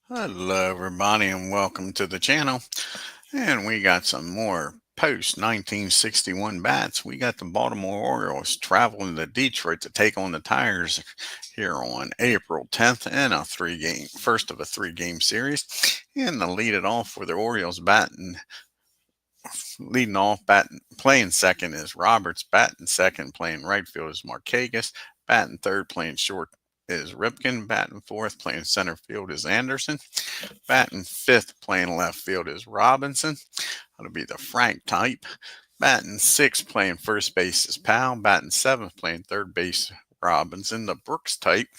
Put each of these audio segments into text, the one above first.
Hello, everybody, and welcome to the channel. And we got some more post 1961 bats. We got the Baltimore Orioles traveling to Detroit to take on the Tigers here on April 10th in a first of a three-game series. And to lead it off for the Orioles playing second is Roberts. Batting second, playing right field is Markakis. Batting third, playing short is Ripken. Batting fourth, playing center field is Anderson. Batting fifth, playing left field is Robinson. That'll be the Frank type. Batting sixth, playing first base is Powell. Batting seventh, playing third base, Robinson, the Brooks type.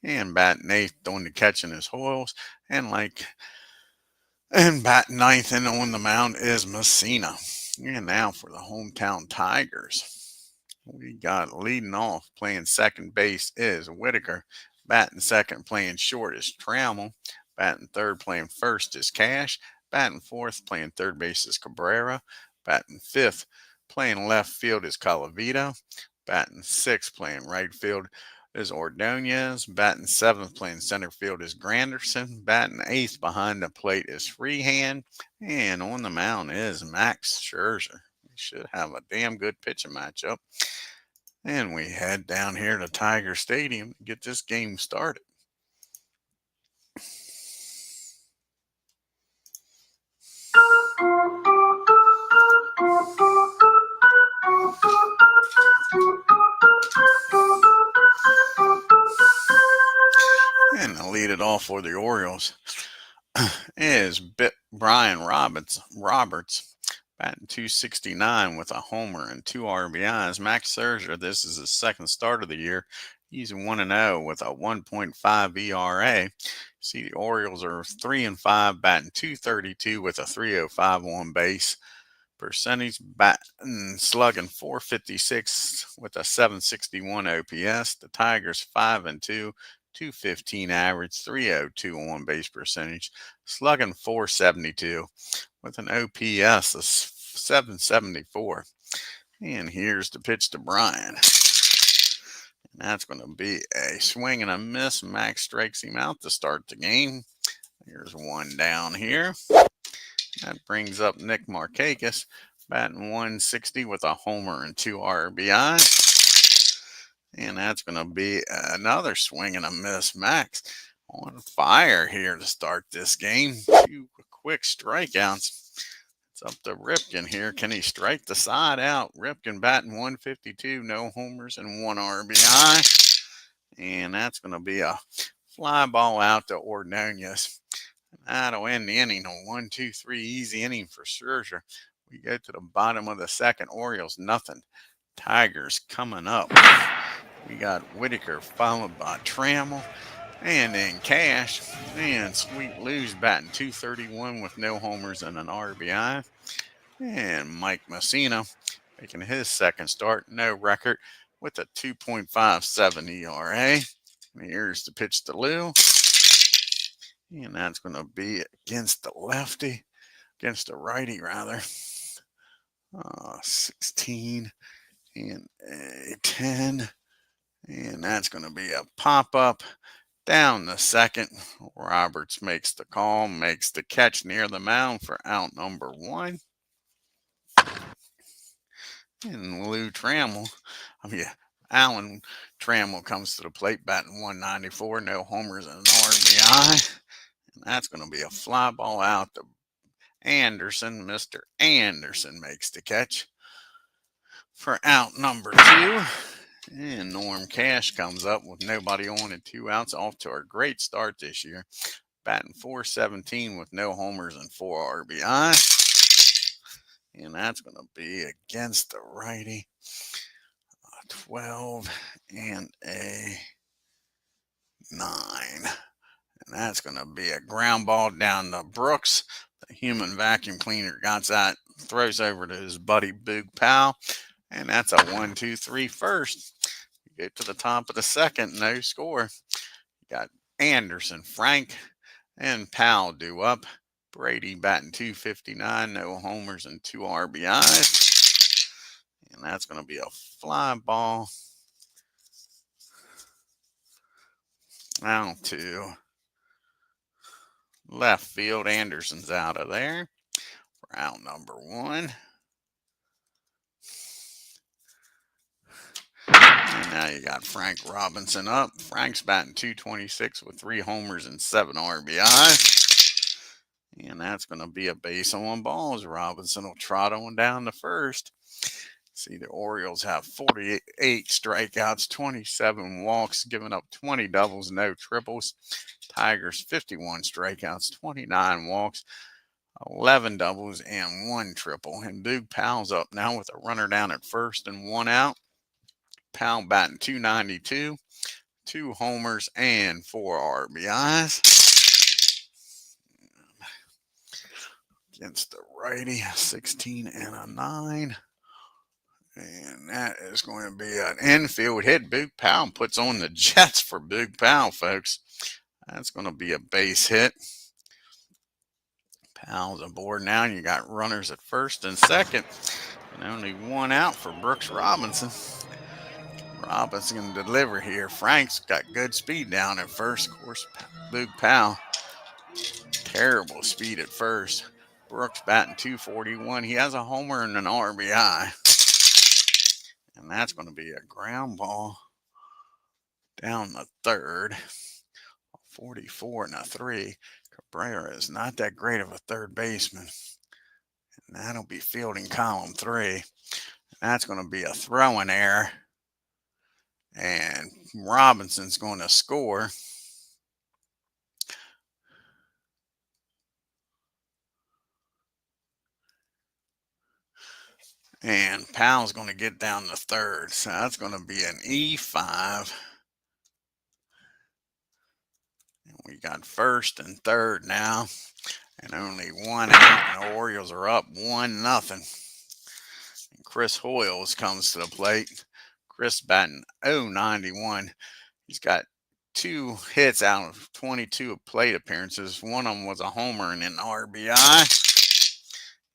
And batting eighth, doing the catching is Hoyles. And batting ninth and on the mound is Messina. And now for the hometown Tigers. We got leading off, playing second base is Whitaker. Batting second, playing short is Trammell. Batting third, playing first is Cash. Batting fourth, playing third base is Cabrera. Batting fifth, playing left field is Calavito. Batting sixth, playing right field is Ordonez. Batting seventh, playing center field is Granderson. Batting eighth behind the plate is Freehand. And on the mound is Max Scherzer. We should have a damn good pitching matchup. And we head down here to Tiger Stadium to get this game started. And to lead it off for the Orioles is Brian Roberts, batting 269 with a homer and 2 RBIs. Max Scherzer, this is his second start of the year. He's 1-0 with a 1.5 ERA. See, the Orioles are 3-5, batting 232 with a 305 on base percentage, batting slugging 456 with a 761 OPS. The Tigers 5-2. 215 average, 302 on base percentage, slugging 472 with an OPS of 774. And here's the pitch to Brian. And that's going to be a swing and a miss. Max strikes him out to start the game. Here's one down here. That brings up Nick Markakis, batting 160 with a homer and 2 RBI. And that's going to be another swing and a miss. Max on fire here to start this game. 2 quick strikeouts. It's up to Ripken here. Can he strike the side out? Ripken batting 152, no homers and 1 RBI. And that's going to be a fly ball out to Ordonez. That'll end the inning. A 1-2-3 easy inning for Scherzer. We go to the bottom of the second. Orioles nothing. Tigers coming up. We got Whitaker followed by Trammell and then Cash. And Sweet Lou's batting 231 with no homers and an RBI. And Mike Mussina making his second start, no record, with a 2.57 ERA. And here's the pitch to Lou. And that's going to be against the righty rather. 16 and a 10. And that's going to be a pop-up down the second. Roberts makes the call, makes the catch near the mound for out number 1. And Alan Trammell comes to the plate, batting 194, no homers and an RBI. And that's going to be a fly ball out to Anderson. Mr. Anderson makes the catch for out number 2. And Norm Cash comes up with nobody on and 2 outs, off to a great start this year. Batting 417 with no homers and 4 RBI. And that's going to be against the righty. 12 and a 9. And that's going to be a ground ball down to Brooks. The human vacuum cleaner got that, throws over to his buddy Boog Powell. And that's a 1-2-3 first. You get to the top of the second, no score. You got Anderson, Frank, and Powell due up. Brady batting 259, no homers and 2 RBIs. And that's going to be a fly ball out to Left field, Anderson's out of there for out number 1. And now you got Frank Robinson up. Frank's batting .226 with 3 homers and 7 RBIs. And that's going to be a base on balls. Robinson will trot on down to first. See, the Orioles have 48 strikeouts, 27 walks, giving up 20 doubles, no triples. Tigers, 51 strikeouts, 29 walks, 11 doubles, and 1 triple. And Boog Powell's up now with a runner down at first and 1 out. Powell batting .292, 2 homers, and 4 RBIs. Against the righty, 16 and a 9. And that is going to be an infield hit. Boog Powell puts on the Jets for Boog Powell, folks. That's going to be a base hit. Powell's aboard now, and you got runners at first and second. And only 1 out for Brooks Robinson. Robinson can deliver here. Frank's got good speed down at first. Of course, Boog Powell, terrible speed at first. Brooks batting .241. He has a homer and an RBI. And that's going to be a ground ball down the third. 44 and a 3. Cabrera is not that great of a third baseman. And that'll be fielding column 3. And that's going to be a throwing error. And Robinson's going to score. And Powell's going to get down to third. So that's going to be an E5. And we got first and third now. And only 1 out. And the Orioles are up 1-0. And Chris Hoyles comes to the plate. Chris batting .091. He's got 2 hits out of 22 plate appearances. One of them was a homer and an RBI.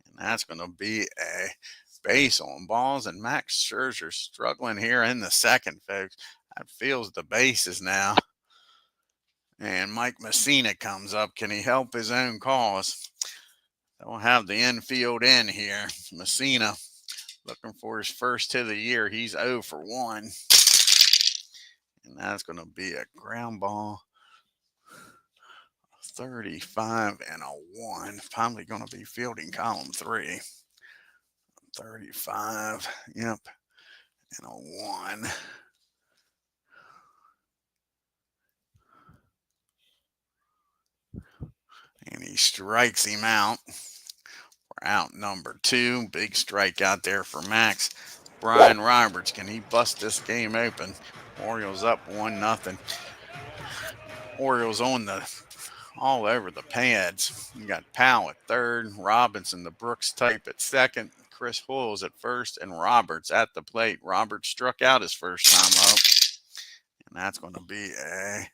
And that's going to be a base on balls. And Max Scherzer struggling here in the second, folks. That feels the bases now. And Mike Mussina comes up. Can he help his own cause? They'll have the infield in here. Mussina looking for his first hit of the year. He's 0 for 1. And that's going to be a ground ball. 35 and a 1. Probably going to be fielding column 3. 35. Yep. And a 1. And he strikes him out. We're out number 2. Big strike out there for Max. Brian Roberts, can he bust this game open? Orioles up 1-0. Orioles on the all over the pads. You got Powell at third, Robinson, the Brooks type at second, Chris Hoyles at first, and Roberts at the plate. Roberts struck out his first time up. And that's going to be a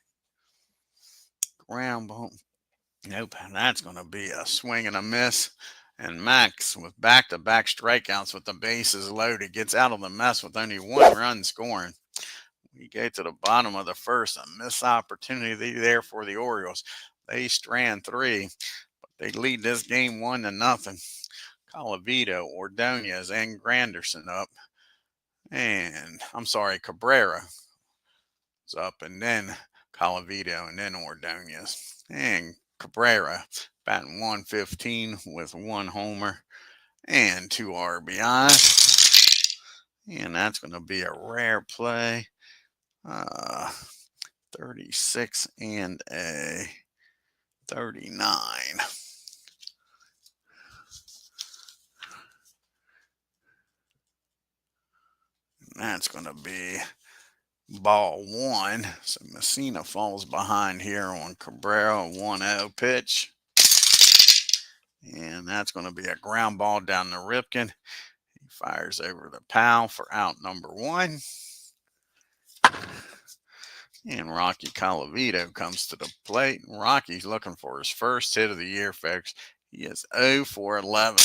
ground ball. Nope, that's going to be a swing and a miss. And Max, with back-to-back strikeouts with the bases loaded, gets out of the mess with only 1 run scoring. We get to the bottom of the first, a missed opportunity there for the Orioles. They strand 3, but they lead this game 1-0. Colavito, Ordonez, and Granderson up. And, I'm sorry, Cabrera is up, and then Colavito, and then Ordonez. And Cabrera batting .115 with 1 homer and 2 RBIs. And that's going to be a rare play. 36 and a 39. And that's going to be ball 1. So Mussina falls behind here on Cabrera, 1-0 pitch. And that's going to be a ground ball down the Ripken. He fires over the Powell for out number 1. And Rocky Colavito comes to the plate. Rocky's looking for his first hit of the year, folks. He is 0 for 11.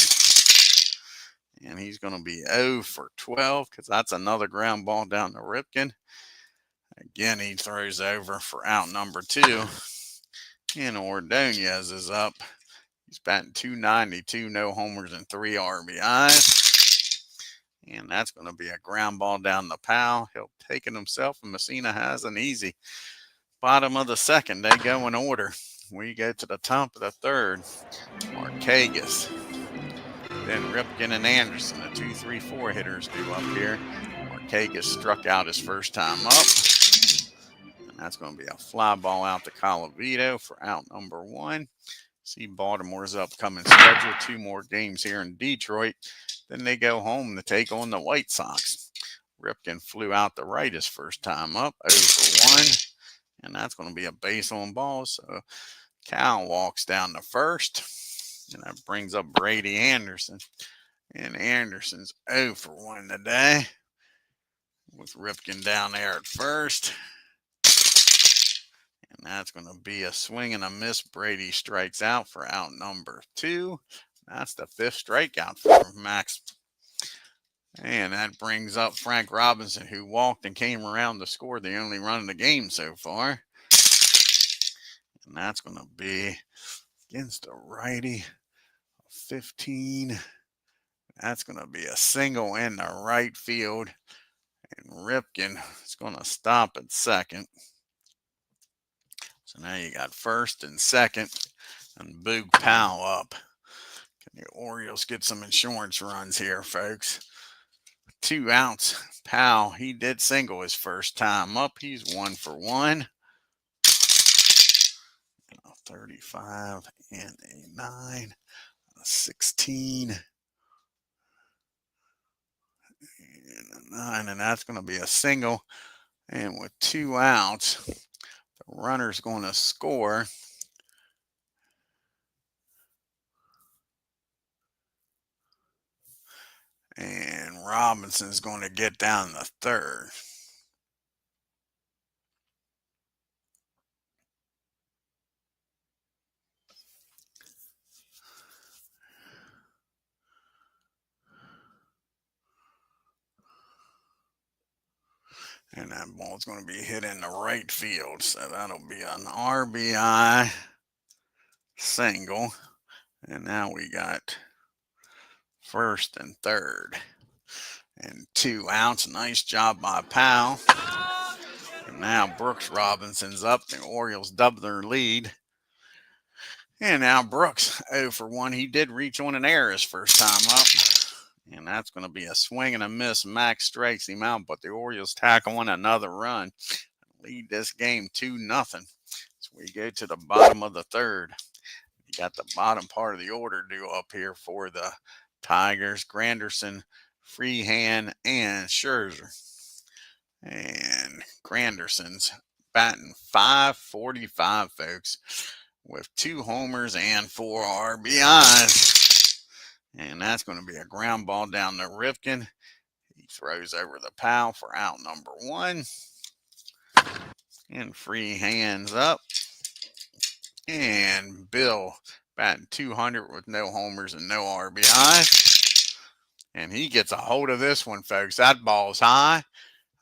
And he's going to be 0 for 12 because that's another ground ball down the Ripken. Again, he throws over for out number 2. And Ordonez is up. He's batting .292, no homers and 3 RBIs. And that's going to be a ground ball down the Powell. He'll take it himself, and Mussina has an easy. Bottom of the second, they go in order. We go to the top of the third. Markakis. Then Ripken and Anderson, the 2-3-4 hitters, do up here. Markakis struck out his first time up. And that's going to be a fly ball out to Colavito for out number 1. See Baltimore's upcoming schedule. 2 more games here in Detroit. Then they go home to take on the White Sox. Ripken flew out the right his first time up, 0-for-1. And that's going to be a base on ball. So Cal walks down to first. And that brings up Brady Anderson. And Anderson's 0-for-1 today, with Ripken down there at first. And that's going to be a swing and a miss. Brady strikes out for out number 2. That's the 5th strikeout for Max. And that brings up Frank Robinson, who walked and came around to score the only run of the game so far. And that's going to be against a righty, 15. That's going to be a single in the right field. And Ripken is going to stop at second. So now you got first and second. And Boog Powell up. Can the Orioles get some insurance runs here, folks? 2 outs. Powell, he did single his first time up. He's 1-for-1. 35 and a 9. 16. And a 9. And that's going to be a single. And with 2 outs, the runner's going to score. And Robinson's going to get down the third. And that ball's going to be hit in the right field. So that'll be an RBI single. And now we got first and third. And 2 outs. Nice job by Powell. And now Brooks Robinson's up. The Orioles double their lead. And now Brooks, 0-for-1. He did reach on an error his first time up. And that's going to be a swing and a miss. Max strikes him out, but the Orioles tack on another run. Lead this game 2-0. So we go to the bottom of the third. You got the bottom part of the order due up here for the Tigers. Granderson, Freehand, and Scherzer. And Granderson's batting .545, folks, with 2 homers and 4 RBIs. And that's going to be a ground ball down to Ripken. He throws over the Powell for out number 1. And free hands up. And Bill batting .200 with no homers and no RBIs. And he gets a hold of this one, folks. That ball's high.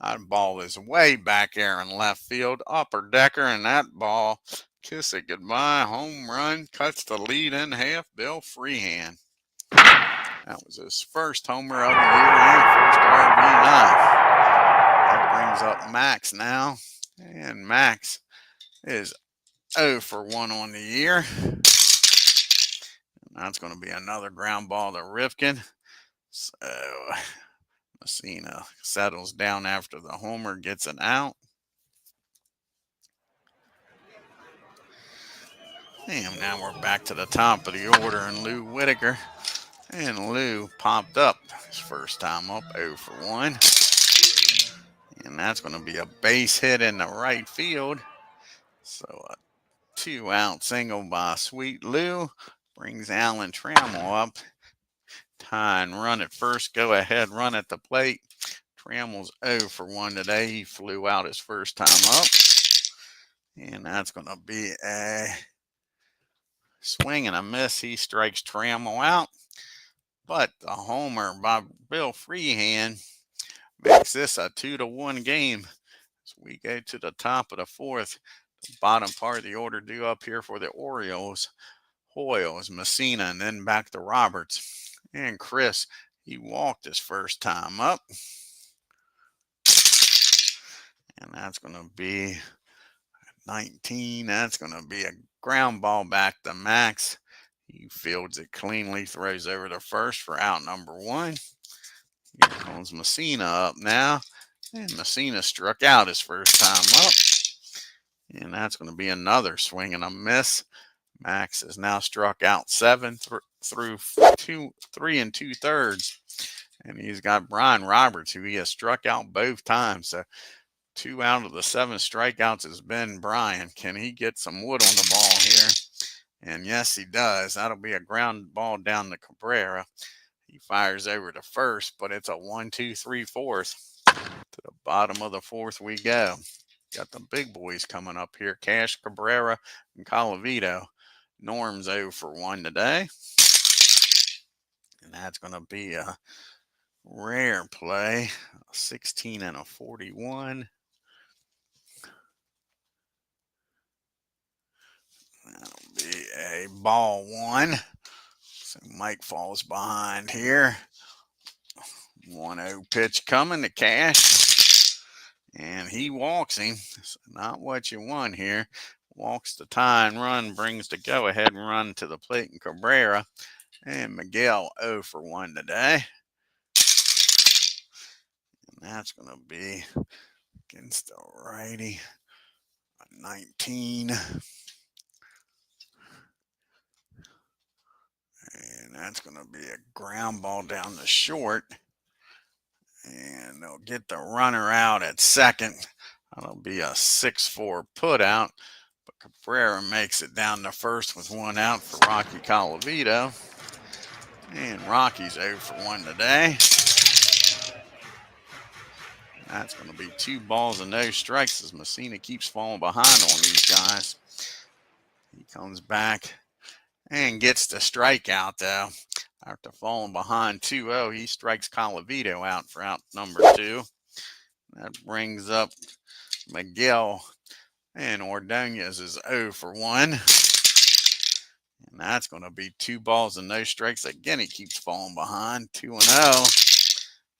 That ball is way back there in left field. Upper decker, and that ball, kiss it goodbye. Home run, cuts the lead in half. Bill Freehand. That was his first homer of the year and first RBI. That brings up Max now. And Max is 0-for-1 on the year. And that's going to be another ground ball to Ripken. So Mussina settles down after the homer, gets an out. And now we're back to the top of the order, and Lou Whitaker. And Lou popped up his first time up, 0-for-1. And that's going to be a base hit in the right field. So a 2-out single by Sweet Lou brings Alan Trammell up. Tying run at first, go ahead, run at the plate. Trammell's 0-for-1 today. He flew out his first time up. And that's going to be a swing and a miss. He strikes Trammell out. But the homer by Bill Freehand makes this a 2-1 game. As we go to the top of the fourth, Bottom part of the order due up here for the Orioles. Hoyles, Messina, and then back to Roberts. And Chris, he walked his first time up. And that's going to be 19. That's going to be a ground ball back to Max. He fields it cleanly, throws over to first for out number 1. Here comes Messina up now. And Messina struck out his first time up. And that's going to be another swing and a miss. Max has now struck out 7 through 3 2/3. And he's got Brian Roberts, who he has struck out both times. So 2 out of the 7 strikeouts has been Brian. Can he get some wood on the ball here? And yes, he does. That'll be a ground ball down to Cabrera. He fires over to first, but it's a 1-2-3-4. To the bottom of the 4th we go. Got the big boys coming up here. Cash, Cabrera, and Colavito. Norm's 0 for 1 today. And that's going to be a rare play. A 16 and a 41. That'll be a ball 1. So Mike falls behind here. 1-0 pitch coming to Cash. And he walks him. So not what you want here. Walks the tying run, brings the go-ahead run to the plate in Cabrera. And Miguel 0 for 1 today. And that's going to be against the righty. 19. And that's going to be a ground ball down the short. And they'll get the runner out at second. That'll be a 6-4 put out. But Cabrera makes it down to first with 1 out for Rocky Colavito. And Rocky's 0 for 1 today. That's going to be 2 balls and no strikes as Messina keeps falling behind on these guys. He comes back and gets the strikeout, though. After falling behind 2-0, he strikes Colavito out for out number 2. That brings up Miguel, and Ordonez is 0 for 1. And that's going to be 2 balls and no strikes. Again, he keeps falling behind, 2-0.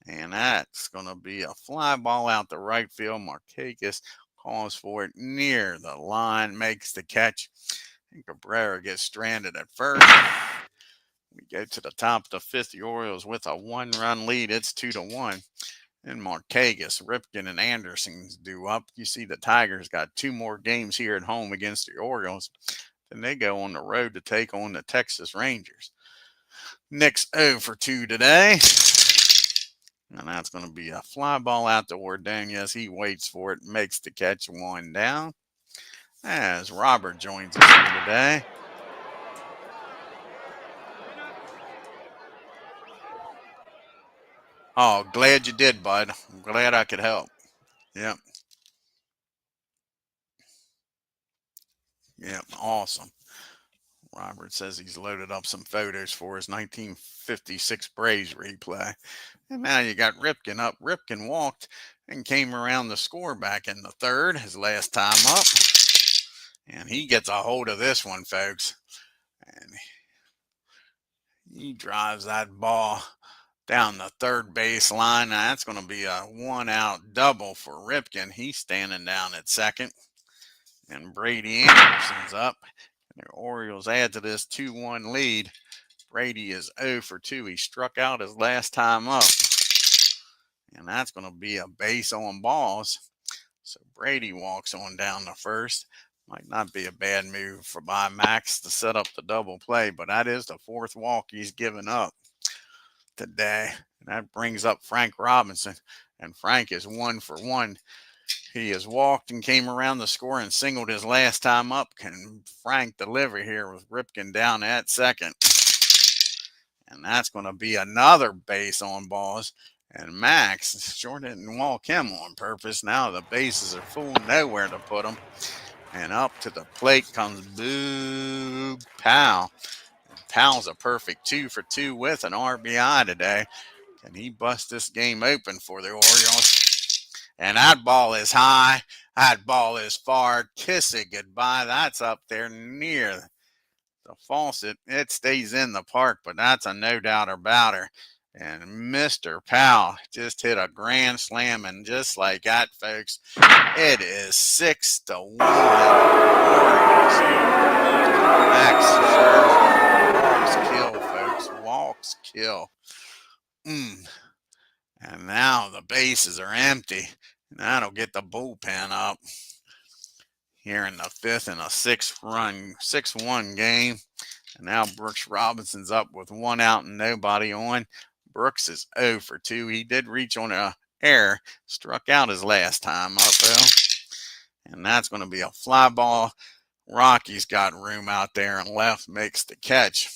And that's going to be a fly ball out the right field. Markakis calls for it near the line, makes the catch. And Cabrera gets stranded at first. We go to the top of the 5th. The Orioles with a 1-run lead. It's 2-1. And Markakis, Ripken, and Anderson's due up. You see the Tigers got 2 more games here at home against the Orioles. Then they go on the road to take on the Texas Rangers. Nick's 0 for 2 today. And that's going to be a fly ball out to Ordonez. He waits for it, makes the catch, 1 down. As Robert joins us here today. Oh, glad you did, bud. I'm glad I could help. Yep. Yep, awesome. Robert says he's loaded up some photos for his 1956 Braves replay. And now you got Ripken up. Ripken walked and came around the score back in the 3rd, his last time up. And he gets a hold of this one, folks. And he drives that ball down the 3rd base line. Now that's going to be a 1-out double for Ripken. He's standing down at second. And Brady Anderson's up. And the Orioles add to this 2-1 lead. Brady is 0 for 2. He struck out his last time up. And that's going to be a base on balls. So Brady walks on down to first. Might not be a bad move by Max to set up the double play, but that is the 4th walk he's given up today. And that brings up Frank Robinson. And Frank is 1 for 1. He has walked and came around the score and singled his last time up. Can Frank deliver here with Ripken down at second? And that's going to be another base on balls. And Max sure didn't walk him on purpose. Now the bases are full, nowhere to put them. And up to the plate comes Boog Powell. And Powell's a perfect 2 for 2 with an RBI today. Can he bust this game open for the Orioles? And that ball is high. That ball is far. Kiss it goodbye. That's up there near the faucet. It stays in the park, but that's a no doubt about her. And Mr. Powell just hit a grand slam, and just like that, folks, it is 6-1 Orioles. Max Scherzer walks kill, folks. Walks kill. And now the bases are empty. And that'll get the bullpen up here in the fifth in a 6-1 game. And now Brooks Robinson's up with 1 out and nobody on. Brooks is 0 for 2. He did reach on a error, struck out his last time up though. And that's going to be a fly ball. Rocky's got room out there and left makes the catch.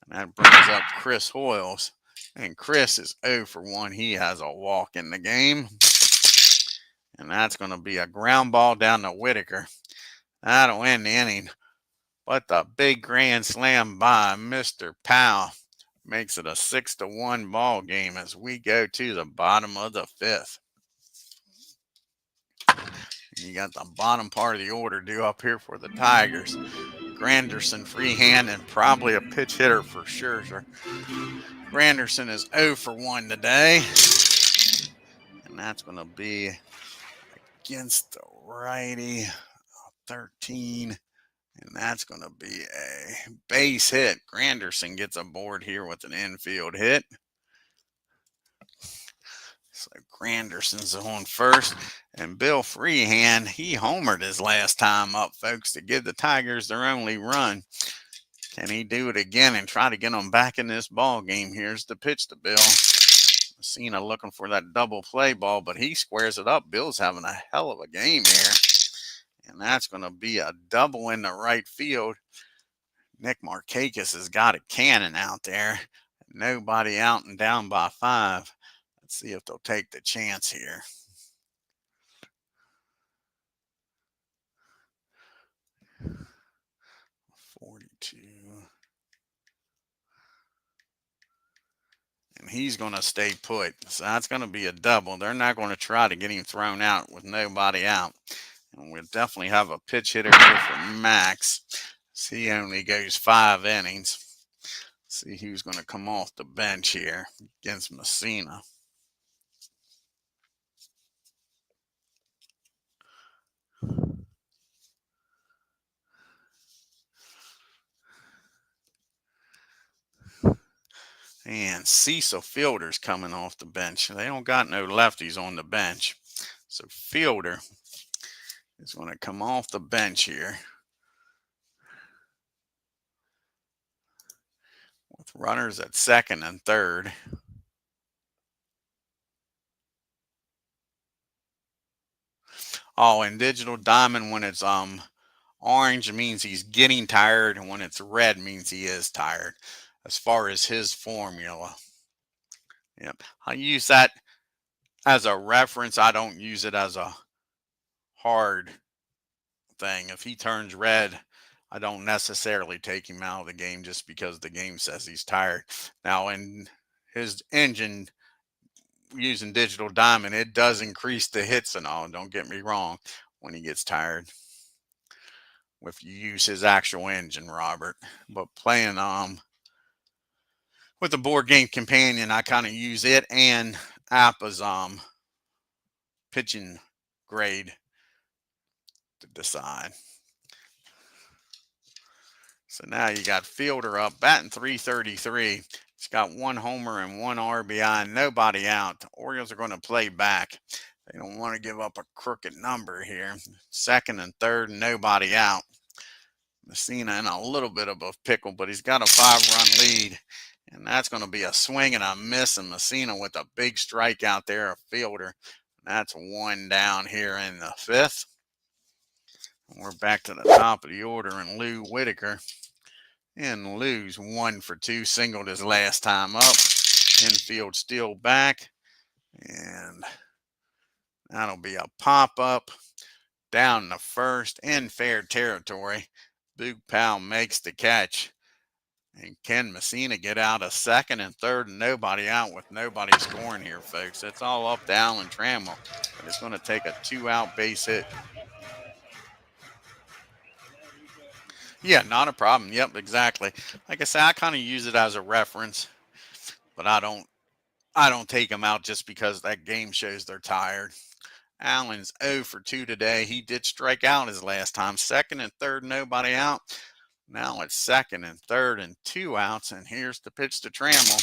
And that brings up Chris Hoyles. And Chris is 0 for 1. He has a walk in the game. And that's going to be a ground ball down to Whitaker. That'll end the inning. But the big grand slam by Mr. Powell makes it a 6-1 ball game as we go to the bottom of the fifth. You got the bottom part of the order due up here for the Tigers. Granderson freehand and probably a pitch hitter for Scherzer. Granderson is 0 for 1 today. And that's going to be against the righty, 13. And that's going to be a base hit. Granderson gets aboard here with an infield hit. So Granderson's on first. And Bill Freehand, he homered his last time up, folks, to give the Tigers their only run. Can he do it again and try to get them back in this ball game? Here's the pitch to Bill. MUSSINA looking for that double play ball, but he squares it up. Bill's having a hell of a game here. And that's going to be a double in the right field. Nick Markakis has got a cannon out there. Nobody out and down by 5. Let's see if they'll take the chance here. And he's going to stay put. So that's going to be a double. They're not going to try to get him thrown out with nobody out. And we'll definitely have a pitch hitter here for Max. So he only goes 5 innings. See who's going to come off the bench here against MUSSINA. And Cecil Fielder's coming off the bench. They don't got no lefties on the bench. So Fielder is going to come off the bench here with runners at second and third. Oh, and Digital Diamond, when it's orange, means he's getting tired, and when it's red, means he is tired. As far as his formula. Yep. I use that as a reference. I don't use it as a hard thing. If he turns red, I don't necessarily take him out of the game just because the game says he's tired. Now, in his engine, using Digital Diamond, it does increase the hits and all. Don't get me wrong when he gets tired. If you use his actual engine, Robert. But playing with the board game companion, I kind of use it and Appa's pitching grade to decide. So now you got Fielder up, batting .333. He's got 1 homer and 1 RBI and nobody out. The Orioles are going to play back. They don't want to give up a crooked number here. Second and third, nobody out. MUSSINA in a little bit of a pickle, but he's got a 5-run lead. And that's going to be a swing and a miss. And MUSSINA with a big strikeout there, a Fielder. That's 1 down here in the 5th. And we're back to the top of the order, and Lou Whitaker. And Lou's 1 for 2, singled his last time up. Infield still back. And that'll be a pop-up down the first in fair territory. Luke Powell makes the catch. And can Messina get out a second and third and nobody out with nobody scoring here, folks? It's all up to Alan Trammell, but it's going to take a 2-out base hit. Yeah, not a problem. Yep, exactly. Like I said, I kind of use it as a reference, but I don't take them out just because that game shows they're tired. Allen's 0 for 2 today. He did strike out his last time. Second and third, nobody out. Now it's second and third and 2 outs. And here's the pitch to Trammell.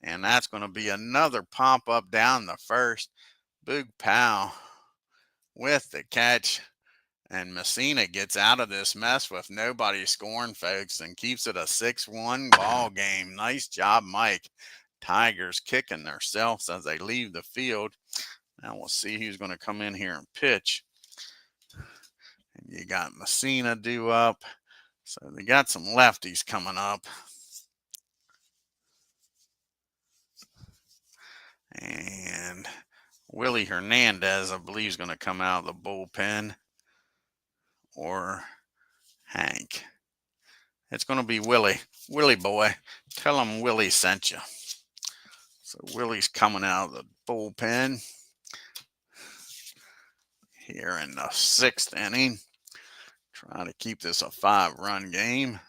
And that's going to be another pop up down the first. Boog Powell with the catch. And Messina gets out of this mess with nobody scoring, folks, and keeps it a 6-1 ball game. Nice job, Mike. Tigers kicking themselves as they leave the field. Now we'll see who's going to come in here and pitch. And you got Messina due up. So they got some lefties coming up. And Willie Hernandez, I believe, is going to come out of the bullpen. Or Hank. It's going to be Willie. Willie boy. Tell him Willie sent you. So Willie's coming out of the bullpen here in the 6th inning. Trying to keep this a 5-run game.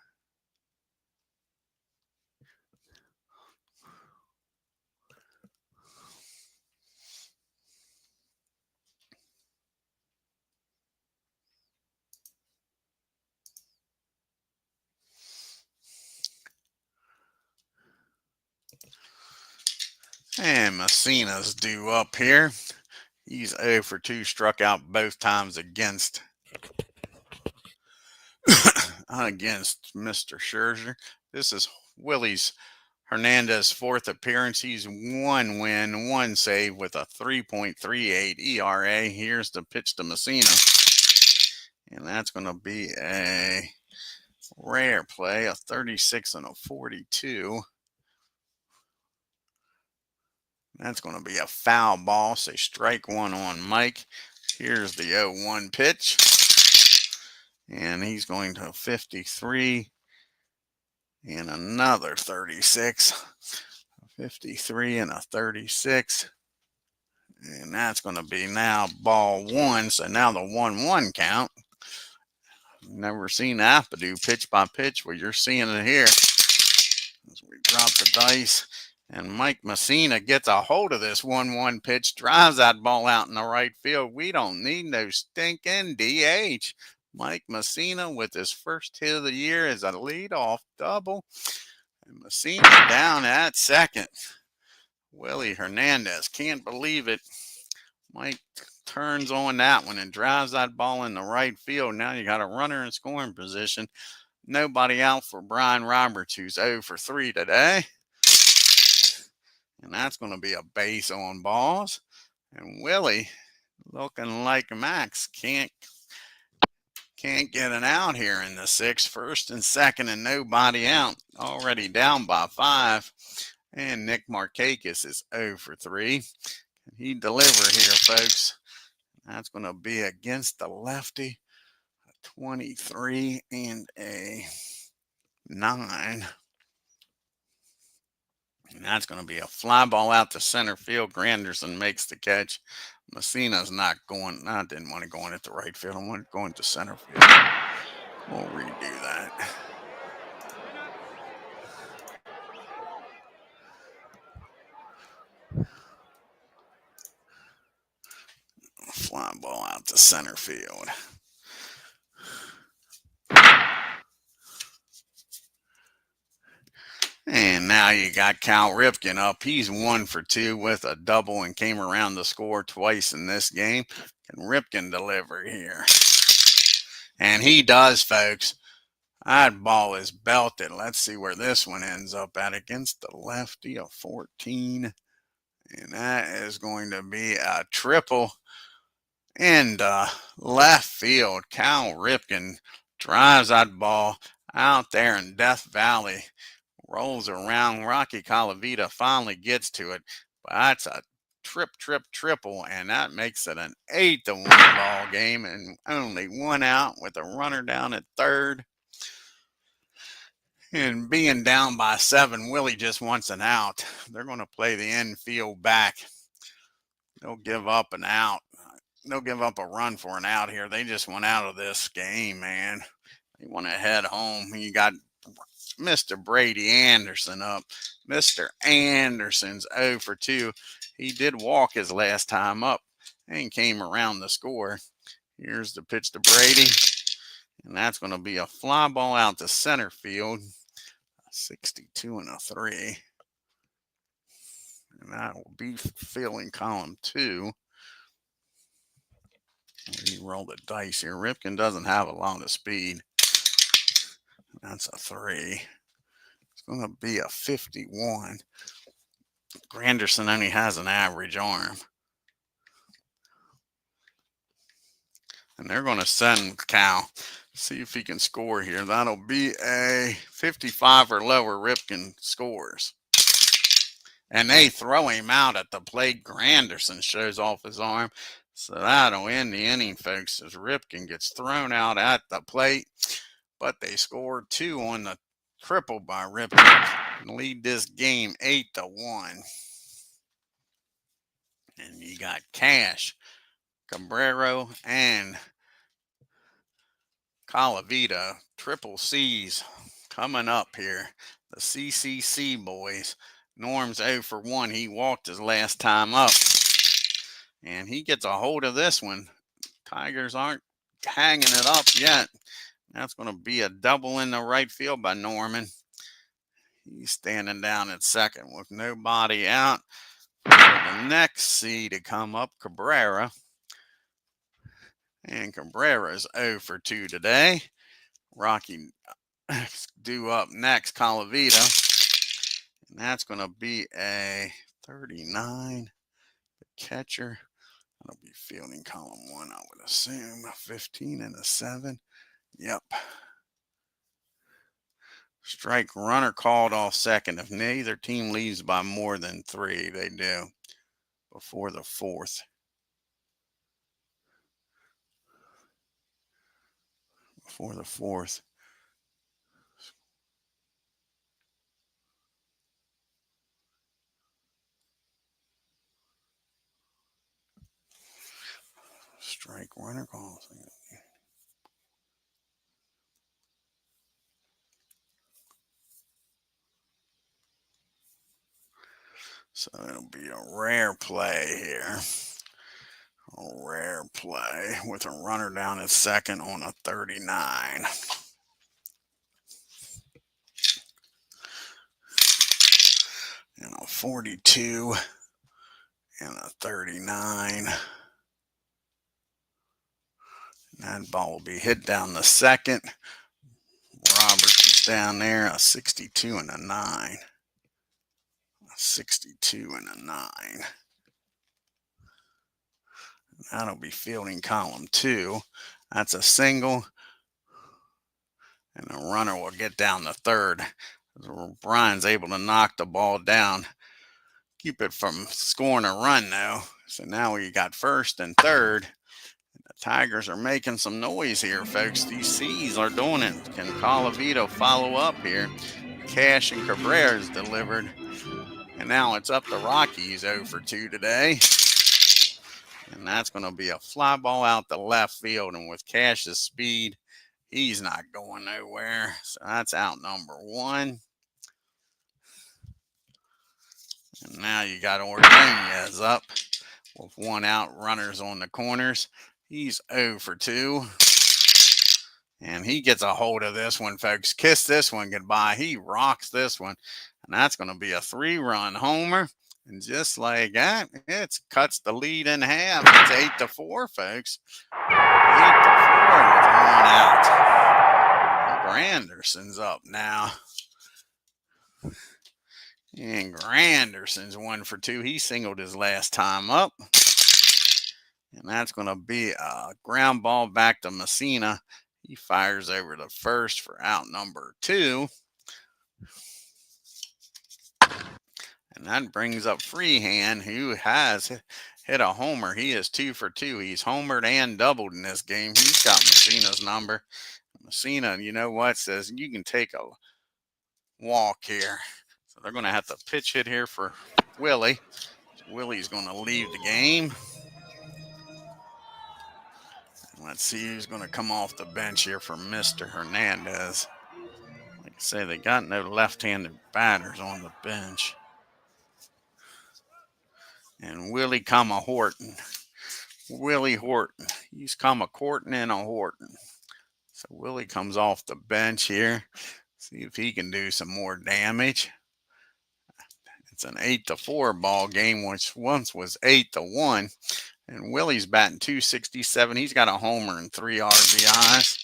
And Messina's due up here. He's 0 for 2, struck out both times against Mr. Scherzer. This is Willie's Hernandez's 4th appearance. He's 1 win, 1 save with a 3.38 ERA. Here's the pitch to Messina. And that's going to be a rare play, a 36 and a 42. That's going to be a foul ball. So strike one on Mike. Here's the 0-1 pitch. And he's going to 53 and another 36. 53 and a 36. And that's going to be now ball 1. So now the 1-1 count. Never seen Apba do pitch by pitch. Well, you're seeing it here. As we drop the dice. And Mike Messina gets a hold of this 1-1 pitch, drives that ball out in the right field. We don't need no stinking DH. Mike Messina with his first hit of the year is a leadoff double. And Messina down at second. Willie Hernandez can't believe it. Mike turns on that one and drives that ball in the right field. Now you got a runner in scoring position. Nobody out for Brian Roberts, who's 0 for 3 today. And that's going to be a base on balls. And Willie, looking like Max, can't get an out here in the 6th. First and second and nobody out. Already down by 5. And Nick Markakis is 0 for 3. Can he deliver here, folks? That's going to be against the lefty. A 23 and a 9. And that's going to be a fly ball out to center field. Granderson makes the catch. Messina's not going. I didn't want to go in at the right field. I wanted to go into center field. We'll redo that. Fly ball out to center field. And now you got Cal Ripken up. He's 1 for 2 with a double and came around to score twice in this game. Can Ripken deliver here? And he does, folks. That ball is belted. Let's see where this one ends up at against the lefty, a 14. And that is going to be a triple in left field. Cal Ripken drives that ball out there in Death Valley. Rolls around. Rocky Calavita finally gets to it. But that's a triple, and that makes it an 8-1 ball game and only 1 out with a runner down at third. And being down by 7, Willie just wants an out. They're going to play the infield back. They'll give up an out. They'll give up a run for an out here. They just went out of this game, man. They want to head home. You got Mr. Brady Anderson up. Mr. Anderson's 0 for 2. He did walk his last time up and came around the score. Here's the pitch to Brady. And that's going to be a fly ball out to center field. 62 and a 3. And that will be filling column 2. We roll the dice here. Ripken doesn't have a lot of speed. That's a 3. It's going to be a 51. Granderson only has an average arm. And they're going to send Cal. See if he can score here. That'll be a 55 or lower. Ripken scores. And they throw him out at the plate. Granderson shows off his arm. So that'll end the inning, folks, as Ripken gets thrown out at the plate. But they scored 2 on the triple by Ripken and lead this game 8-1. And you got Cash, Cabrera, and Calavita, triple C's coming up here. The CCC boys. Norm's 0 for 1. He walked his last time up. And he gets a hold of this one. Tigers aren't hanging it up yet. That's going to be a double in the right field by Norman. He's standing down at second with nobody out. For the next C to come up, Cabrera. And Cabrera's 0 for 2 today. Rocky due up next, Calavita. And that's going to be a 39. The catcher. That'll be fielding column 1, I would assume. 15 and a 7. Yep. Strike runner called off second. If neither team leaves by more than 3, they do before the 4th. Before the 4th. Strike runner call. So it'll be a rare play here. A rare play with a runner down at second on a 39. And a 42 and a 39. And that ball will be hit down the second. Roberts is down there, a 62 and a 9. A 62 and a 9. That'll be fielding column 2. That's a single. And the runner will get down the third. Brian's able to knock the ball down. Keep it from scoring a run, though. So now we got first and third. The Tigers are making some noise here, folks. These C's are doing it. Can Calavito follow up here? Cash and Cabrera's delivered. And now it's up to Rockies 0 for 2 today. And that's going to be a fly ball out the left field. And with Cash's speed, he's not going nowhere. So that's out number 1. And now you got Ordonez up with 1 out, runners on the corners. He's 0 for 2. And he gets a hold of this one, folks. Kiss this one goodbye. He rocks this one. And that's going to be a 3-run homer. And just like that, it cuts the lead in half. It's 8-4, folks. 8-4 with 1 out. Granderson's up now. And Granderson's 1 for 2. He singled his last time up. And that's going to be a ground ball back to MUSSINA. He fires over to first for out number 2. And that brings up Freehand, who has hit a homer. He is 2 for 2. He's homered and doubled in this game. He's got MUSSINA's number. MUSSINA, you know what, says you can take walk here. So they're going to have to pitch hit here for Willie. Willie's going to leave the game. Let's see who's going to come off the bench here for Mr. Hernandez. Like I say, they got no left-handed batters on the bench. And Willie comma Horton. Willie Horton. He's come a Horton and a Horton. So Willie comes off the bench here. See if he can do some more damage. It's an 8-4 ball game, which once was 8-1. And Willie's batting .267. He's got a homer and 3 RBIs.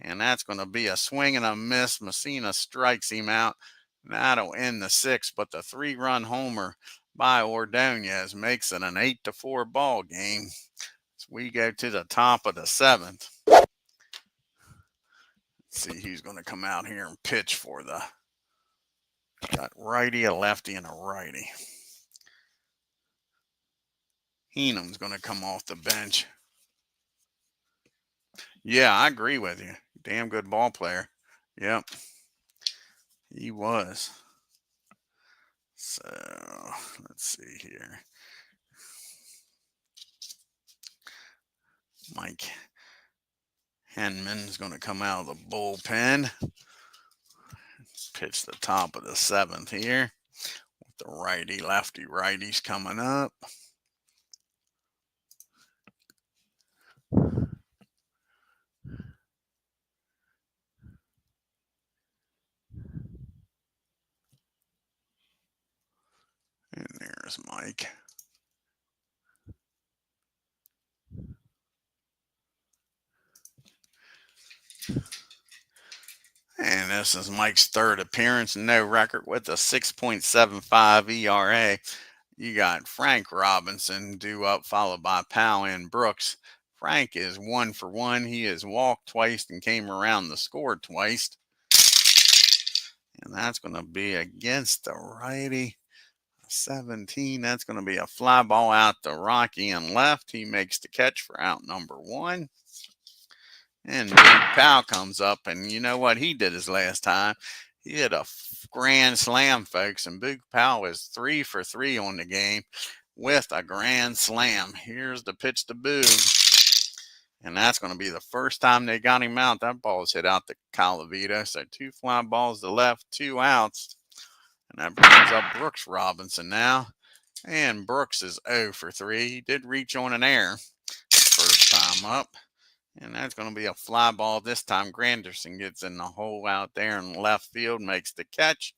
And that's going to be a swing and a miss. MUSSINA strikes him out. That'll end the 6th. But the 3-run homer by Ordonez makes it an 8-4 ball game. So we go to the top of the 7th. Let's see who's going to come out here and pitch for the got righty, a lefty, and a righty. Heenum's going to come off the bench. Yeah, I agree with you. Damn good ball player. Yep. He was. So, let's see here. Mike Henman's going to come out of the bullpen. Pitch the top of the 7th here. With the righty, lefty, righties coming up. And there's Mike. And this is Mike's 3rd appearance. No record with a 6.75 ERA. You got Frank Robinson due up, followed by Powell and Brooks. Frank is 1 for 1. He has walked twice and came around the score twice. And that's going to be against the righty. 17. That's going to be a fly ball out to Rocky and left. He makes the catch for out number 1. And Big Powell comes up, and you know what he did his last time? He hit a grand slam, folks, and Big Powell is 3 for 3 on the game with a grand slam. Here's the pitch to Boog, and that's going to be the first time they got him out. That ball is hit out to Calavito, so 2 fly balls to left, 2 outs, and that brings up Brooks Robinson now, and Brooks is 0 for 3. He did reach on an error first time up. And that's going to be a fly ball this time. Granderson gets in the hole out there in left field, makes the catch.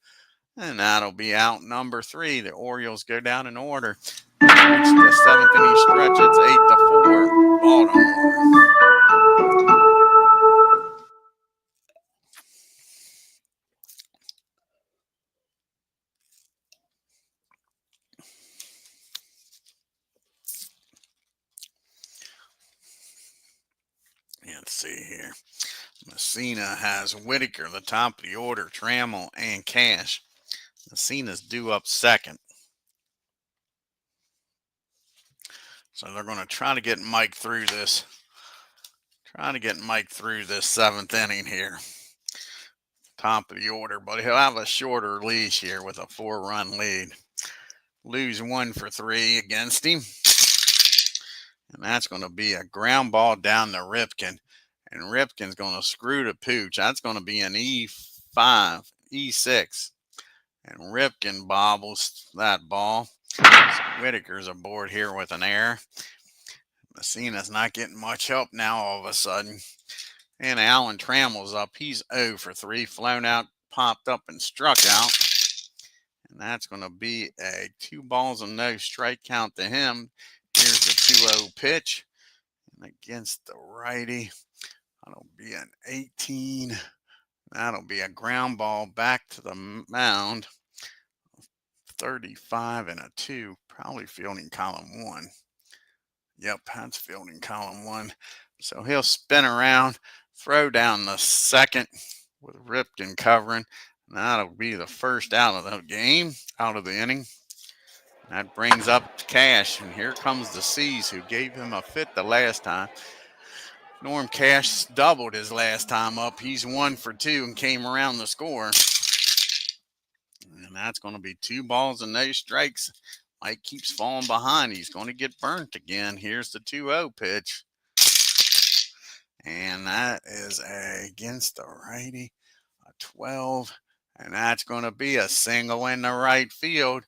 And that'll be out number 3. The Orioles go down in order. Reach the 7th inning stretch. It's 8-4 Baltimore. Let's see here. MUSSINA has Whitaker, the top of the order, Trammell, and Cash. MUSSINA's due up 2nd. So they're going to try to get Mike through this. Trying to get Mike through this 7th inning here. Top of the order, but he'll have a shorter leash here with a 4-run lead. Lose 1 for 3 against him. And that's going to be a ground ball down to Ripken. And Ripken's going to screw the pooch. That's going to be an E5, E6. And Ripken bobbles that ball. So Whitaker's aboard here with an error. MUSSINA's not getting much help now all of a sudden. And Alan Trammell's up. He's 0 for 3. Flown out, popped up, and struck out. And that's going to be a 2 balls and no strike count to him. Here's the 2-0 pitch. And against the righty, that'll be an 18. That'll be a ground ball back to the mound. 35 and a 2. Probably fielding column 1. Yep, that's fielding column 1. So he'll spin around, throw down the 2nd with Ripken covering. And that'll be the first out of the game, out of the inning. That brings up Cash, and here comes the C's who gave him a fit the last time. Norm Cash doubled his last time up. He's 1 for 2 and came around the score. And that's going to be 2 balls and no strikes. Mike keeps falling behind. He's going to get burnt again. Here's the 2-0 pitch. And that is against the righty, a 12. And that's going to be a single in the right field.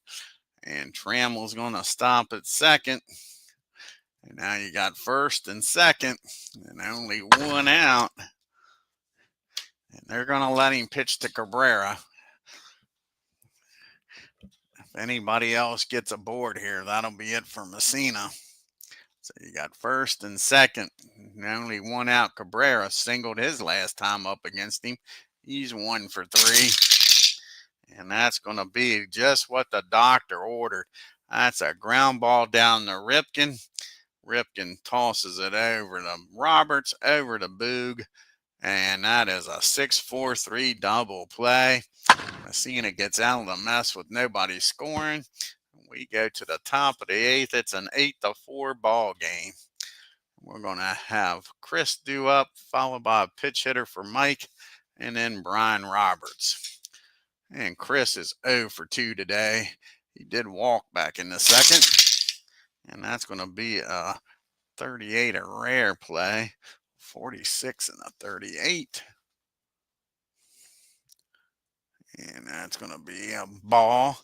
And Trammell's going to stop at second. And now you got first and second. And only 1 out. And they're going to let him pitch to Cabrera. If anybody else gets aboard here, that'll be it for Messina. So you got first and second, and only 1 out. Cabrera singled his last time up against him. He's 1 for 3. And that's going to be just what the doctor ordered. That's a ground ball down to Ripken. Ripken tosses it over to Roberts, over to Boog. And that is a 6-4-3 double play. Messina gets out of the mess with nobody scoring. We go to the top of the 8th. It's an 8-4 ball game. We're going to have Chris due up, followed by a pitch hitter for Mike, and then Brian Roberts. And Chris is 0 for 2 today. He did walk back in the second. And that's going to be a 38, a rare play. 46 and a 38. And that's going to be a ball.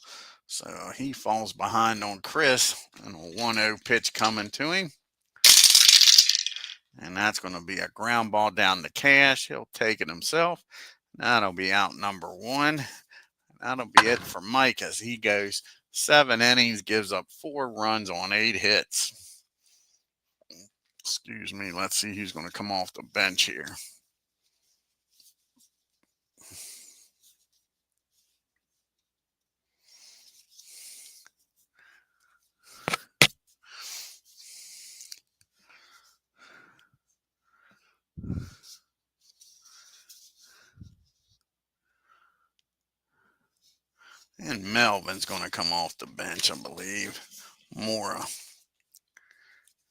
So he falls behind on Chris, and a 1-0 pitch coming to him. And that's going to be a ground ball down to Cash. He'll take it himself. That'll be out number 1. That'll be it for Mike as he goes 7 innings, gives up 4 runs on 8 hits. Excuse me. Let's see who's going to come off the bench here. And Melvin's going to come off the bench, I believe. Mora.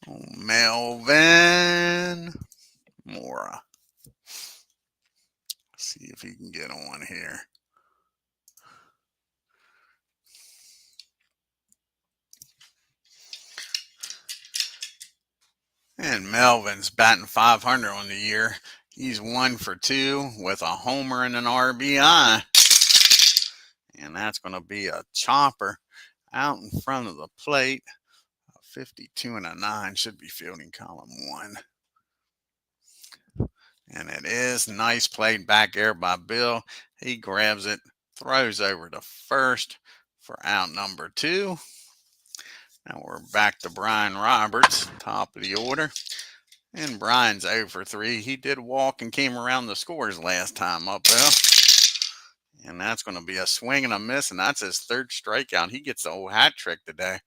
Oh, Melvin Mora. See if he can get on here. And Melvin's batting .500 on the year. He's 1 for 2 with a homer and an RBI. And that's going to be a chopper out in front of the plate. A 52 and a 9 should be fielding column 1. And it is nice played back air by Bill. He grabs it, throws over to first for out number 2. Now we're back to Brian Roberts, top of the order. And Brian's 0 for 3. He did walk and came around the scores last time up, Bill. And that's going to be a swing and a miss, and that's his 3rd strikeout. He gets the whole hat trick today.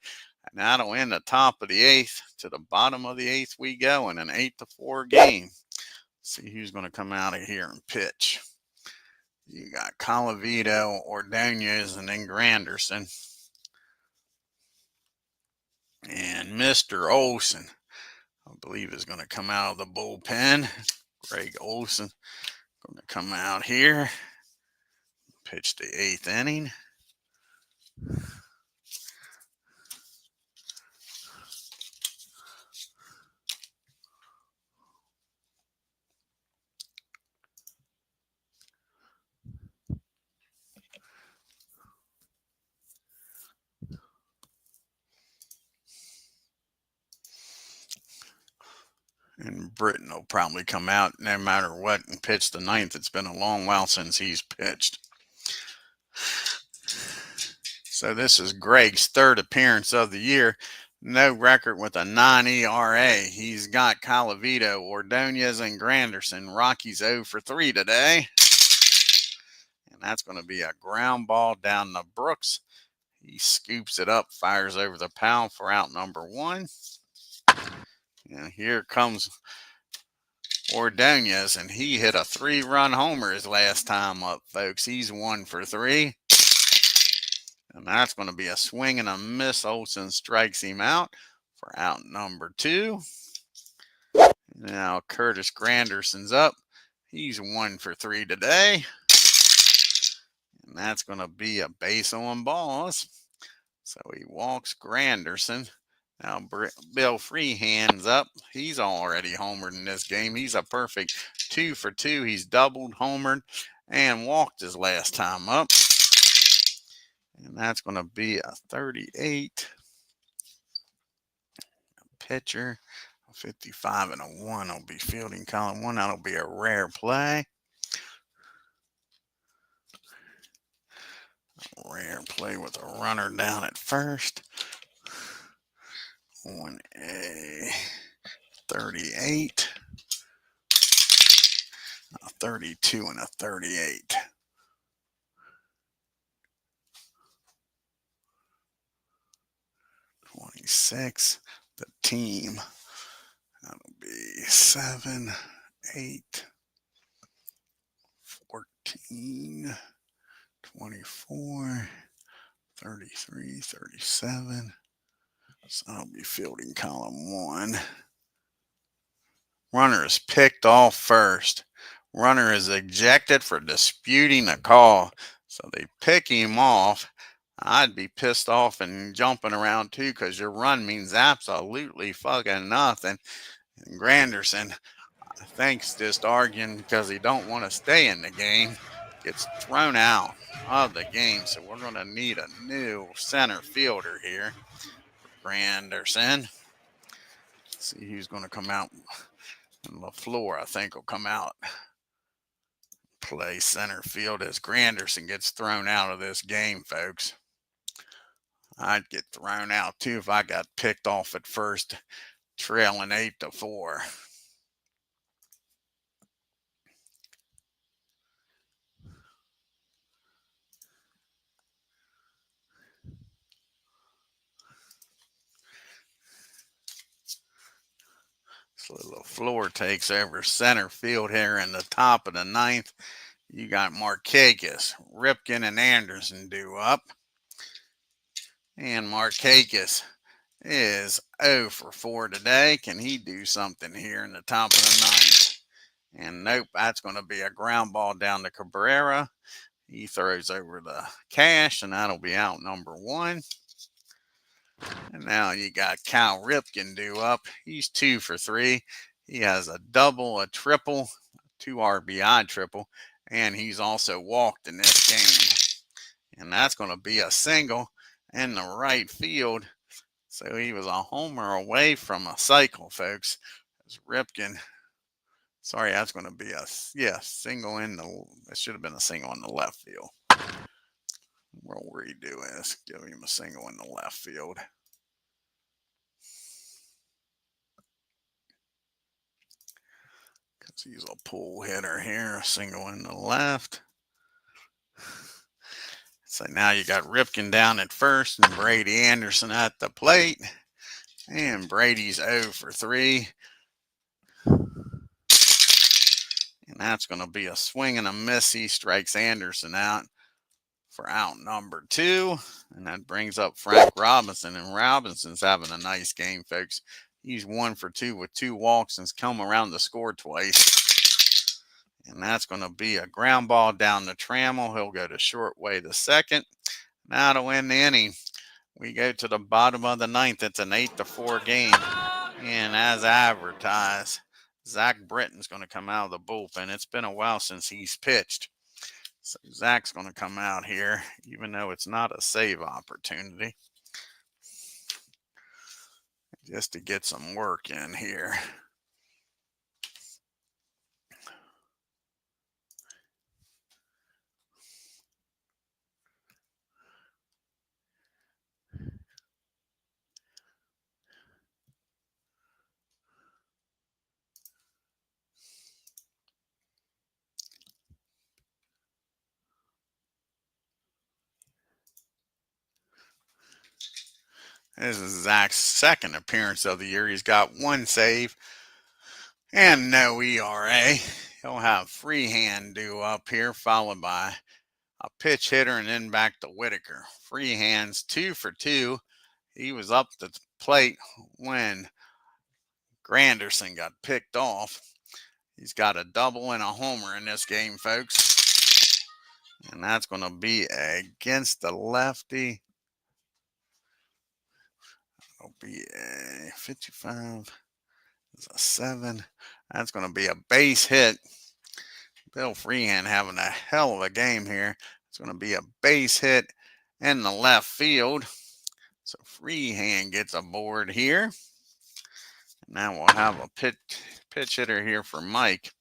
And that'll end the top of the 8th. To the bottom of the 8th we go in an 8-4 game. See who's going to come out of here and pitch. You got Colavito, Ordonez, and then Granderson. And Mr. Olson, I believe, is going to come out of the bullpen. Greg Olson going to come out here. Pitch the 8th inning. And Britton will probably come out no matter what and pitch the 9th. It's been a long while since he's pitched. So this is Greg's 3rd appearance of the year. No record with a 9 ERA. He's got Colavito, Ordonez, and Granderson. Rocky's 0 for 3 today. And that's going to be a ground ball down to Brooks. He scoops it up, fires over the pile for out number 1. And here comes Ordonez, and he hit a 3-run homer his last time up, folks. He's 1 for 3. And that's going to be a swing and a miss. Olson strikes him out for out number 2. Now Curtis Granderson's up. He's 1 for 3 today. And that's going to be a base on balls. So he walks Granderson. Now Bill Freehand's up. He's already homered in this game. He's a perfect 2 for 2. He's doubled, homered, and walked his last time up. And that's going to be a 38. A pitcher. A 55 and a 1 will be fielding column 1. That'll be a rare play. Rare play with a runner down at first. On a 38, a 32, and a 38. $26. The team. That'll be 7, 8, 14, 24, 33, 37. So I'll be fielding column 1. Runner is picked off first. Runner is ejected for disputing a call. So they pick him off. I'd be pissed off and jumping around too, because your run means absolutely fucking nothing. And Granderson, I think's just arguing because he don't want to stay in the game, gets thrown out of the game. So we're going to need a new center fielder here for Granderson. Let's see who's going to come out. And LaFleur, I think, will come out. Play center field as Granderson gets thrown out of this game, folks. I'd get thrown out too if I got picked off at first, trailing 8-4. So LaFleur takes over center field here in the top of the 9th. You got Markakis, Ripken, and Anderson due up. And Markakis is 0 for 4 today. Can he do something here in the top of the 9th? And nope, that's going to be a ground ball down to Cabrera. He throws over the Cash, and that'll be out number 1. And now you got Cal Ripken due up. He's 2 for 3. He has a double, a triple, 2 RBI triple, and he's also walked in this game. And that's going to be a single in the right field. So he was a homer away from a cycle, folks. As Ripken, sorry, that's going to be a single in the. It should have been a single in the left field. We'll redo this. Give him a single in the left field. Because he's a pull hitter here. A single in the left. So now you got Ripken down at first and Brady Anderson at the plate. And Brady's 0 for 3. And that's going to be a swing and a miss. He strikes Anderson out for out number 2. And that brings up Frank Robinson. And Robinson's having a nice game, folks. He's 1 for 2 with 2 walks and's come around to score twice. And that's going to be a ground ball down the Trammell. He'll go to short way the 2nd. Now to win the inning, we go to the bottom of the 9th. It's an 8-4 game. And as advertised, Zach Britton's going to come out of the bullpen. It's been a while since he's pitched. So Zach's going to come out here, even though it's not a save opportunity, just to get some work in here. This is Zach's 2nd appearance of the year. He's got 1 save and no ERA. He'll have Freehand due up here, followed by a pitch hitter and then back to Whitaker. Freehand's 2 for 2. He was up the plate when Granderson got picked off. He's got a double and a homer in this game, folks. And that's going to be against the lefty. It'll be a 55. It's a 7. That's going to be a base hit. Bill Freehan having a hell of a game here. It's going to be a base hit in the left field. So Freehan gets aboard here. Now we'll have a pitch hitter here for Mike.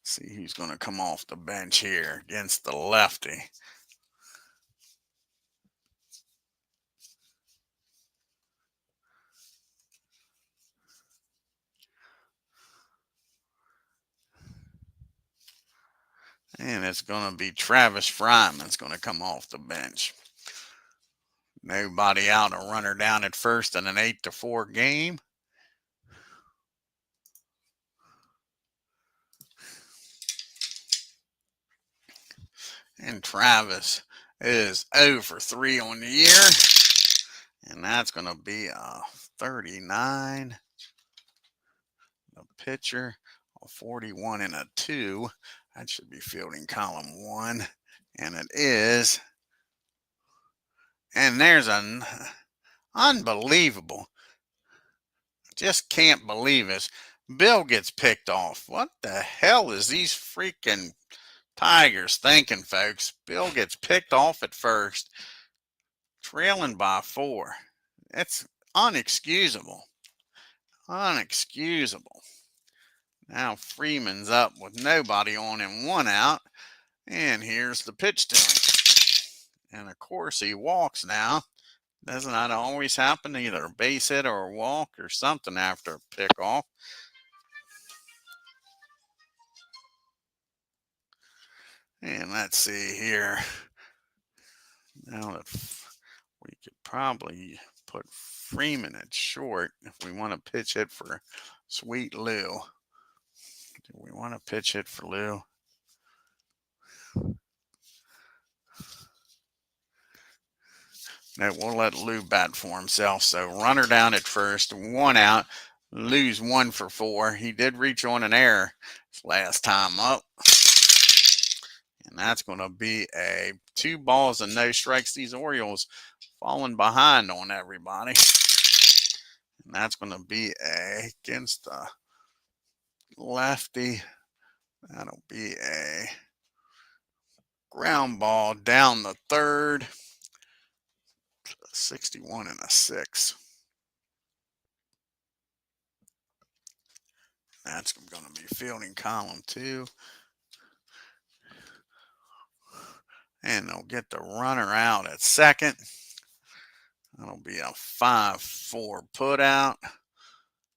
See who's going to come off the bench here against the lefty. And it's going to be Travis Fryman's going to come off the bench. Nobody out, a runner down at first in an 8-4 game. And Travis is 0 for 3 on the year. And that's going to be a 39. The pitcher, a 41 and a 2. That should be fielding column 1. And it is. And there's an unbelievable. Just can't believe this. Bill gets picked off. What the hell is these freaking Tigers thinking, folks? Bill gets picked off at first, trailing by 4. It's unexcusable. Unexcusable. Now Freeman's up with nobody on and 1 out. And here's the pitch to him. And of course he walks now. Doesn't that always happen? Either a base hit or a walk or something after a pickoff. And let's see here. Now that we could probably put Freeman at short if we want to pitch it for Sweet Lou. Do we want to pitch it for Lou? No, we'll let Lou bat for himself. So runner down at first, 1 out. Lou's 1 for 4. He did reach on an error last time up. And that's going to be a 2 balls and no strikes. These Orioles falling behind on everybody. And that's going to be against the lefty. That'll be a ground ball down the third. 61 and a 6. That's going to be fielding column 2. And they'll get the runner out at second. That'll be a 5-4 put out.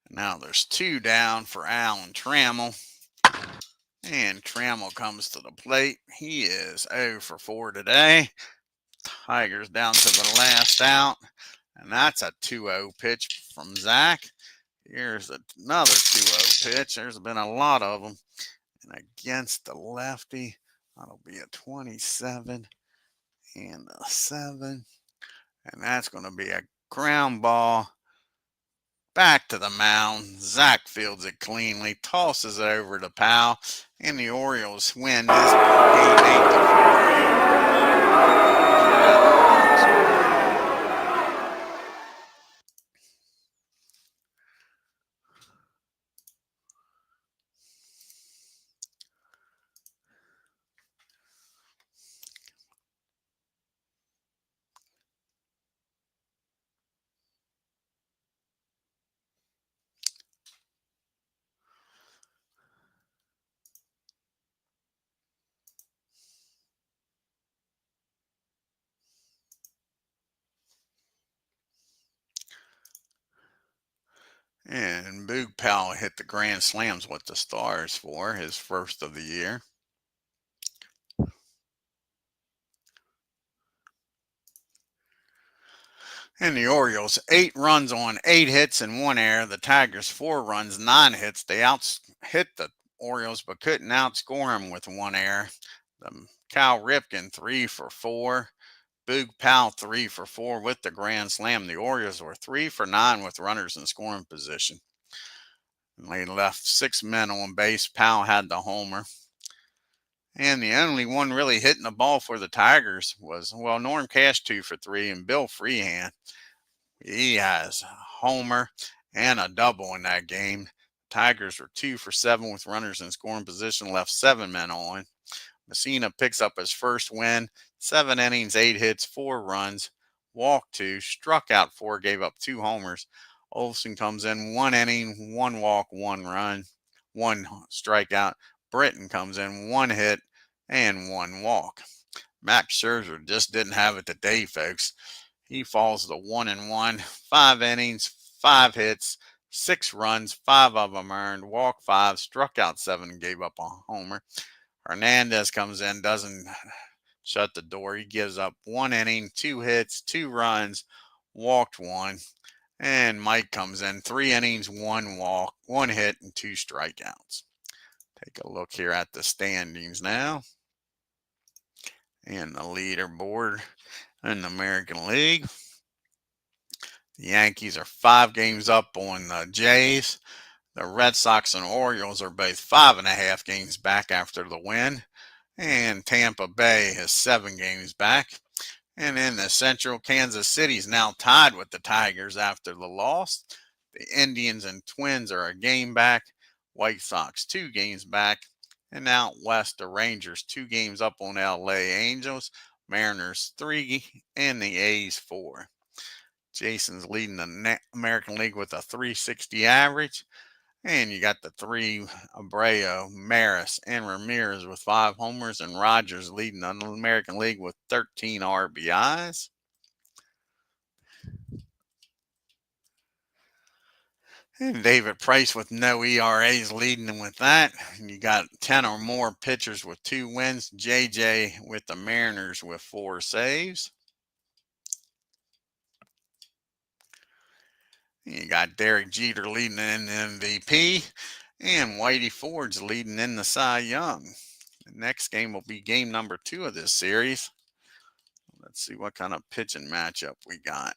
Now there's 2 down for Alan Trammell. And Trammell comes to the plate. He is 0 for 4 today. Tigers down to the last out. And that's a 2-0 pitch from Zach. Here's another 2-0 pitch. There's been a lot of them. And against the lefty, that'll be a 27 and a 7. And that's going to be a ground ball back to the mound. Zach fields it cleanly, tosses it over to Powell, and the Orioles win this game 8-4. And Boog Powell hit the grand slams with the Stars for his first of the year. And the Orioles, 8 runs on 8 hits and 1 error. The Tigers, 4 runs, 9 hits. They hit the Orioles, but couldn't outscore them with 1 error. Cal Ripken, 3 for 4. Boog Powell, 3 for 4 with the grand slam. The Orioles were 3 for 9 with runners in scoring position. And they left 6 men on base. Powell had the homer. And the only one really hitting the ball for the Tigers was, well, Norm Cash 2 for 3, and Bill Freehan. He has a homer and a double in that game. Tigers were 2 for 7 with runners in scoring position, left 7 men on. MUSSINA picks up his first win, 7 innings, 8 hits, 4 runs, walked 2, struck out 4, gave up 2 homers. Olson comes in 1 inning, 1 walk, 1 run, 1 strikeout. Britton comes in 1 hit and 1 walk. Max Scherzer just didn't have it today, folks. He falls to 1-1, 5 innings, 5 hits, 6 runs, 5 of them earned, walked 5, struck out 7, and gave up a homer. Hernandez comes in, doesn't shut the door. He gives up 1 inning, 2 hits, 2 runs, walked 1. And Mike comes in, 3 innings, 1 walk, 1 hit, and 2 strikeouts. Take a look here at the standings now. And the leaderboard in the American League. The Yankees are 5 games up on the Jays. The Red Sox and Orioles are both 5.5 games back after the win. And Tampa Bay is 7 games back. And in the Central, Kansas City is now tied with the Tigers after the loss. The Indians and Twins are a game back. White Sox 2 games back. And out west, the Rangers 2 games up on LA Angels. Mariners 3 and the A's 4. Jason's leading the American League with a .360 average. And you got the 3 Abreu, Maris, and Ramirez with 5 homers, and Rogers leading the American League with 13 RBIs. And David Price with no ERAs leading them with that. And you got 10 or more pitchers with 2 wins. JJ with the Mariners with 4 saves. You got Derek Jeter leading in the MVP, and Whitey Ford's leading in the Cy Young. The next game will be game number 2 of this series. Let's see what kind of pitching matchup we got.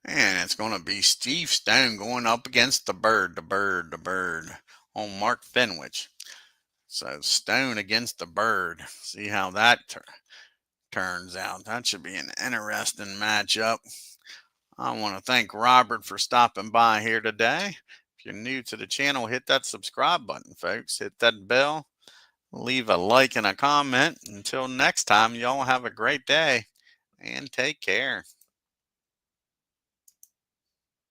And it's going to be Steve Stone going up against the Bird on Mark Fenwick. So Stone against the Bird. See how that turns out. That should be an interesting matchup. I want to thank Robert for stopping by here today. If you're new to the channel, hit that subscribe button, folks. Hit that bell. Leave a like and a comment. Until next time, y'all have a great day and take care.